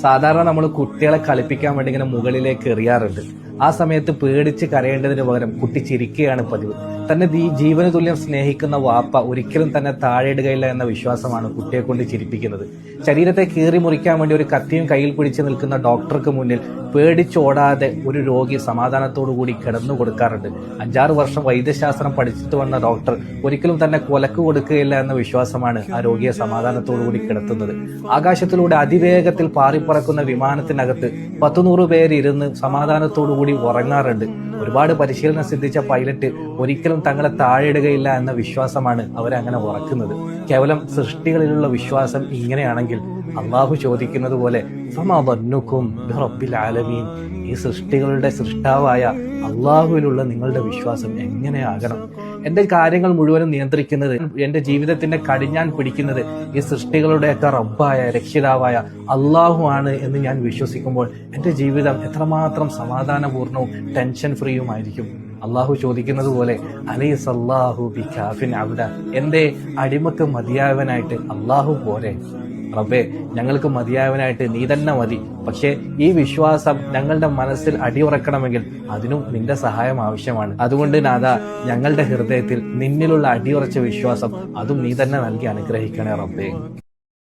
സാധാരണ നമ്മൾ കുട്ടികളെ കളിപ്പിക്കാൻ വേണ്ടി ഇങ്ങനെ മുകളിലേക്ക് എറിയാറുണ്ട്. ആ സമയത്ത് പേടിച്ച് കരയേണ്ടതിന് പകരം കുട്ടി ചിരിക്കുകയാണ് പതിവ്. തന്നെ ജീവന തുല്യം സ്നേഹിക്കുന്ന വാപ്പ ഒരിക്കലും തന്നെ താഴെയിടുകയില്ല എന്ന വിശ്വാസമാണ് കുട്ടിയെ കൊണ്ട് ചിരിപ്പിക്കുന്നത്. ശരീരത്തെ കീറി മുറിക്കാൻ വേണ്ടി ഒരു കത്തിയും കയ്യിൽ പിടിച്ച് നിൽക്കുന്ന ഡോക്ടർക്ക് മുന്നിൽ പേടിച്ചോടാതെ ഒരു രോഗി സമാധാനത്തോടു കൂടി കിടന്നു കൊടുക്കാറുണ്ട്. 5-6 വർഷം വൈദ്യശാസ്ത്രം പഠിച്ചിട്ട് വന്ന ഡോക്ടർ ഒരിക്കലും തന്നെ കൊലക്ക് കൊടുക്കുകയില്ല എന്ന വിശ്വാസമാണ് ആ രോഗിയെ സമാധാനത്തോടു കൂടി കിടത്തുന്നത്. ആകാശത്തിലൂടെ അതിവേഗത്തിൽ പാറിപ്പറക്കുന്ന വിമാനത്തിനകത്ത് 100-100 പേര് ഇരുന്ന് സമാധാനത്തോടു കൂടി ഉറങ്ങാറുണ്ട്. ഒരുപാട് പരിശീലനം സിദ്ധിച്ച പൈലറ്റ് ഒരിക്കലും തങ്ങളെ താഴെയിടുകയില്ല എന്ന വിശ്വാസമാണ് അവരെ അങ്ങനെ ഉറക്കുന്നത്. കേവലം സൃഷ്ടികളിലുള്ള വിശ്വാസം ഇങ്ങനെയാണെങ്കിൽ അള്ളാഹു ചോദിക്കുന്നത് പോലെ റബ്ബിൽ ആലമീൻ, ഈ സൃഷ്ടികളുടെ സൃഷ്ടാവായ അള്ളാഹുവിലുള്ള നിങ്ങളുടെ വിശ്വാസം എങ്ങനെയാകണം? എന്റെ കാര്യങ്ങൾ മുഴുവനും നിയന്ത്രിക്കുന്നത്, എന്റെ ജീവിതത്തിന്റെ കടിഞ്ഞാൻ പിടിക്കുന്നത് ഈ സൃഷ്ടികളുടെയൊക്കെ റബ്ബായ രക്ഷിതാവായ അള്ളാഹു ആണ് എന്ന് ഞാൻ വിശ്വസിക്കുമ്പോൾ എന്റെ ജീവിതം എത്രമാത്രം സമാധാനപൂർണവും ടെൻഷൻ ഫ്രീയുമായിരിക്കും. അള്ളാഹു ചോദിക്കുന്നത് പോലെ അലൈസല്ലാഹു ബികാഫിൻ അബ്ദ, എന്റെ അടിമക്ക് മതിയായവനായിട്ട് അള്ളാഹു പോരെ? റബ്ബേ, ഞങ്ങൾക്ക് മതിയായവനായിട്ട് നീ തന്നെ മതി. പക്ഷേ ഈ വിശ്വാസം ഞങ്ങളുടെ മനസ്സിൽ അടിയുറക്കണമെങ്കിൽ അതിനും നിന്റെ സഹായം ആവശ്യമാണ്. അതുകൊണ്ട് നാഥാ, ഞങ്ങളുടെ ഹൃദയത്തിൽ നിന്നിലുള്ള അടിയുറച്ച വിശ്വാസം അതും നീ തന്നെ നൽകി അനുഗ്രഹിക്കണേ റബ്ബേ.